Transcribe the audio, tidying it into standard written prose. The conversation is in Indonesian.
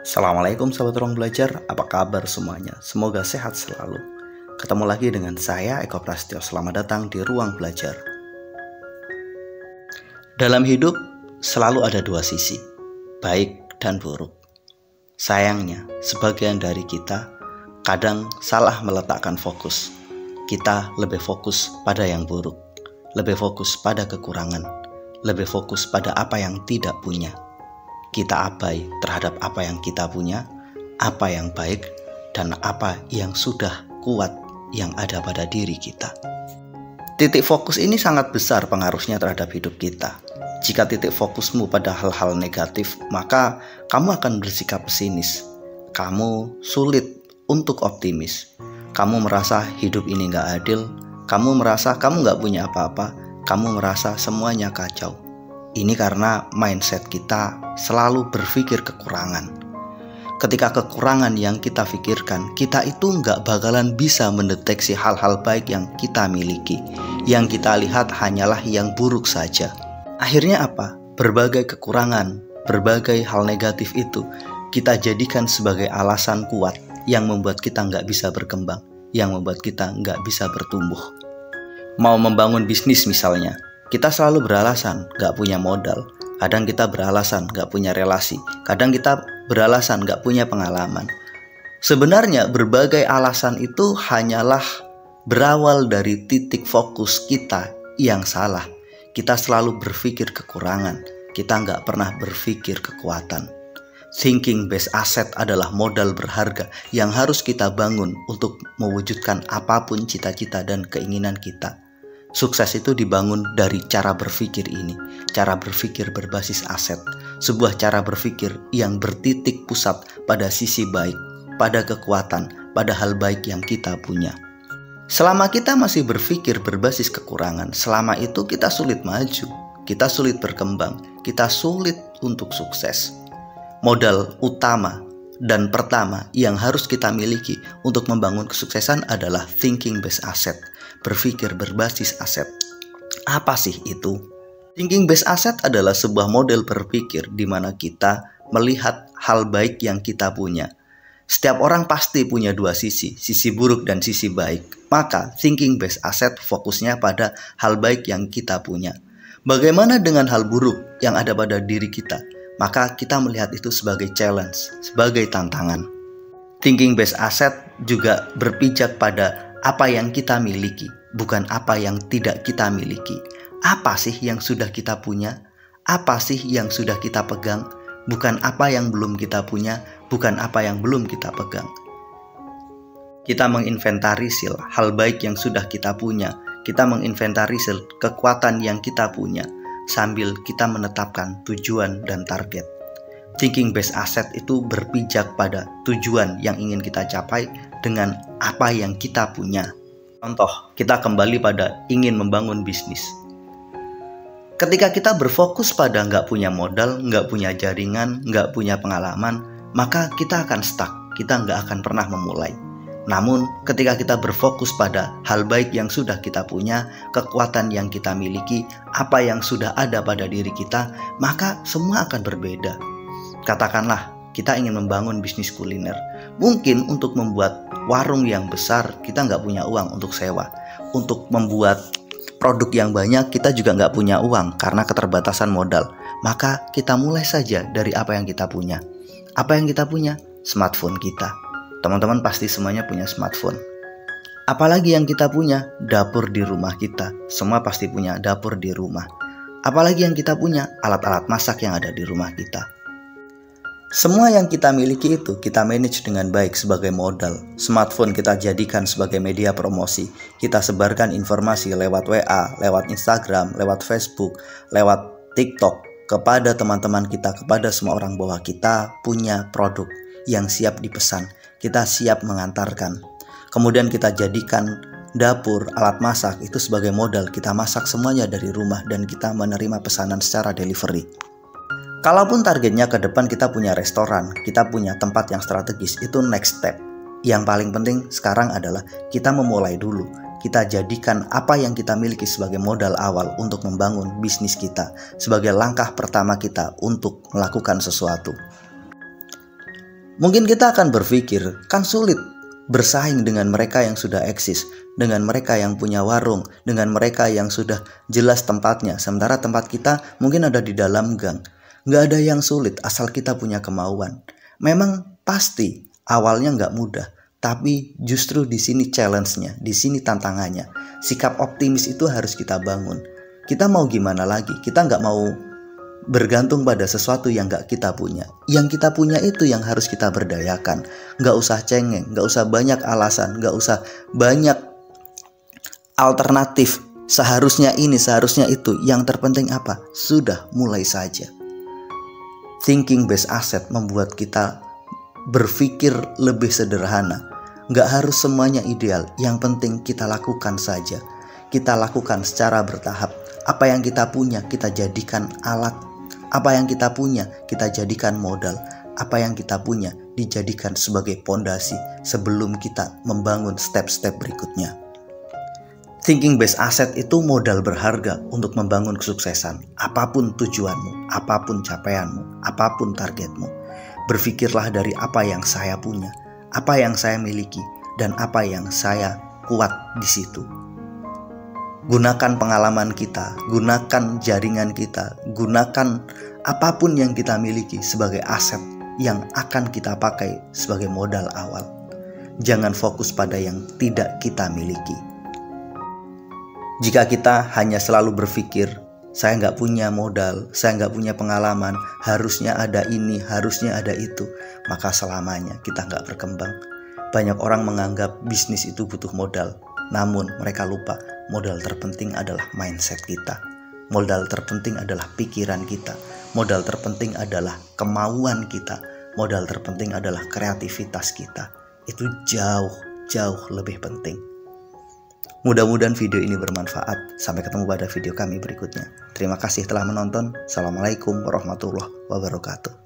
Assalamualaikum sahabat ruang belajar, apa kabar semuanya? Semoga sehat selalu. Ketemu lagi dengan saya Eko Prastyo, selamat datang di ruang belajar. Dalam hidup selalu ada dua sisi, baik dan buruk. Sayangnya, sebagian dari kita kadang salah meletakkan fokus. Kita lebih fokus pada yang buruk, lebih fokus pada kekurangan, lebih fokus pada apa yang tidak punya. Kita abai terhadap apa yang kita punya, apa yang baik, dan apa yang sudah kuat yang ada pada diri kita. Titik fokus ini sangat besar pengaruhnya terhadap hidup kita. Jika titik fokusmu pada hal-hal negatif, maka kamu akan bersikap pesimis. Kamu sulit untuk optimis. Kamu merasa hidup ini gak adil, kamu merasa kamu gak punya apa-apa, kamu merasa semuanya kacau. Ini karena mindset kita selalu berpikir kekurangan. Ketika kekurangan yang kita pikirkan, kita itu nggak bakalan bisa mendeteksi hal-hal baik yang kita miliki. Yang kita lihat hanyalah yang buruk saja. Akhirnya apa? Berbagai kekurangan, berbagai hal negatif itu kita jadikan sebagai alasan kuat yang membuat kita nggak bisa berkembang, yang membuat kita nggak bisa bertumbuh. Mau membangun bisnis misalnya, kita selalu beralasan gak punya modal. Kadang kita beralasan gak punya relasi. Kadang kita beralasan gak punya pengalaman. Sebenarnya berbagai alasan itu hanyalah berawal dari titik fokus kita yang salah. Kita selalu berpikir kekurangan. Kita gak pernah berpikir kekuatan. Thinking based asset adalah modal berharga yang harus kita bangun untuk mewujudkan apapun cita-cita dan keinginan kita. Sukses itu dibangun dari cara berpikir ini, cara berpikir berbasis aset, sebuah cara berpikir yang bertitik pusat pada sisi baik, pada kekuatan, pada hal baik yang kita punya. Selama kita masih berpikir berbasis kekurangan, selama itu kita sulit maju, kita sulit berkembang, kita sulit untuk sukses. Modal utama dan pertama yang harus kita miliki untuk membangun kesuksesan adalah thinking based asset. Berpikir berbasis aset. Apa sih itu? Thinking based asset adalah sebuah model berpikir di mana kita melihat hal baik yang kita punya. Setiap orang pasti punya dua sisi buruk dan sisi baik. Maka thinking based asset fokusnya pada hal baik yang kita punya. Bagaimana dengan hal buruk yang ada pada diri kita? Maka kita melihat itu sebagai challenge, sebagai tantangan. Thinking based asset juga berpijak pada apa yang kita miliki, bukan apa yang tidak kita miliki. Apa sih yang sudah kita punya? Apa sih yang sudah kita pegang? Bukan apa yang belum kita punya, bukan apa yang belum kita pegang. Kita menginventarisir hal baik yang sudah kita punya. Kita menginventarisir kekuatan yang kita punya, sambil kita menetapkan tujuan dan target. Thinking based asset itu berpijak pada tujuan yang ingin kita capai dengan apa yang kita punya. Contoh, kita kembali pada ingin membangun bisnis. Ketika kita berfokus pada nggak punya modal, nggak punya jaringan, nggak punya pengalaman, maka kita akan stuck, kita nggak akan pernah memulai. Namun, ketika kita berfokus pada hal baik yang sudah kita punya, kekuatan yang kita miliki, apa yang sudah ada pada diri kita, maka semua akan berbeda. Katakanlah, kita ingin membangun bisnis kuliner. Mungkin untuk membuat warung yang besar, kita nggak punya uang untuk sewa. Untuk membuat produk yang banyak, kita juga nggak punya uang karena keterbatasan modal. Maka kita mulai saja dari apa yang kita punya. Apa yang kita punya? Smartphone kita. Teman-teman pasti semuanya punya smartphone. Apalagi yang kita punya? Dapur di rumah kita. Semua pasti punya dapur di rumah. Apalagi yang kita punya? Alat-alat masak yang ada di rumah kita. Semua yang kita miliki itu kita manage dengan baik sebagai modal. Smartphone kita jadikan sebagai media promosi. Kita sebarkan informasi lewat WA, lewat Instagram, lewat Facebook, lewat TikTok kepada teman-teman kita, kepada semua orang bahwa kita punya produk yang siap dipesan. Kita siap mengantarkan. Kemudian kita jadikan dapur, alat masak itu sebagai modal. Kita masak semuanya dari rumah dan kita menerima pesanan secara delivery. Kalaupun targetnya ke depan kita punya restoran, kita punya tempat yang strategis, itu next step. Yang paling penting sekarang adalah kita memulai dulu. Kita jadikan apa yang kita miliki sebagai modal awal untuk membangun bisnis kita, sebagai langkah pertama kita untuk melakukan sesuatu. Mungkin kita akan berpikir, kan sulit bersaing dengan mereka yang sudah eksis, dengan mereka yang punya warung, dengan mereka yang sudah jelas tempatnya. Sementara tempat kita mungkin ada di dalam gang. Nggak ada yang sulit asal kita punya kemauan. Memang pasti awalnya nggak mudah, tapi justru di sini challenge-nya, di sini tantangannya. Sikap optimis itu harus kita bangun. Kita mau gimana lagi? Kita nggak mau bergantung pada sesuatu yang gak kita punya. Yang kita punya itu yang harus kita berdayakan. Gak usah cengeng, gak usah banyak alasan, gak usah banyak alternatif. Seharusnya ini, seharusnya itu. Yang terpenting apa? Sudah, mulai saja. Thinking based asset membuat kita berpikir lebih sederhana. Gak harus semuanya ideal. Yang penting kita lakukan saja. Kita lakukan secara bertahap. Apa yang kita punya kita jadikan alat. Apa yang kita punya kita jadikan modal. Apa yang kita punya dijadikan sebagai pondasi sebelum kita membangun step-step berikutnya. Thinking based asset itu modal berharga untuk membangun kesuksesan. Apapun tujuanmu, apapun capaianmu, apapun targetmu. Berpikirlah dari apa yang saya punya, apa yang saya miliki, dan apa yang saya kuat di situ. Gunakan pengalaman kita, gunakan jaringan kita, gunakan apapun yang kita miliki sebagai aset yang akan kita pakai sebagai modal awal. Jangan fokus pada yang tidak kita miliki. Jika kita hanya selalu berpikir, saya nggak punya modal, saya nggak punya pengalaman, harusnya ada ini, harusnya ada itu, maka selamanya kita nggak berkembang. Banyak orang menganggap bisnis itu butuh modal. Namun mereka lupa modal terpenting adalah mindset kita. Modal terpenting adalah pikiran kita. Modal terpenting adalah kemauan kita. Modal terpenting adalah kreativitas kita. Itu jauh lebih penting. Mudah-mudahan video ini bermanfaat. Sampai ketemu pada video kami berikutnya. Terima kasih telah menonton. Assalamualaikum warahmatullahi wabarakatuh.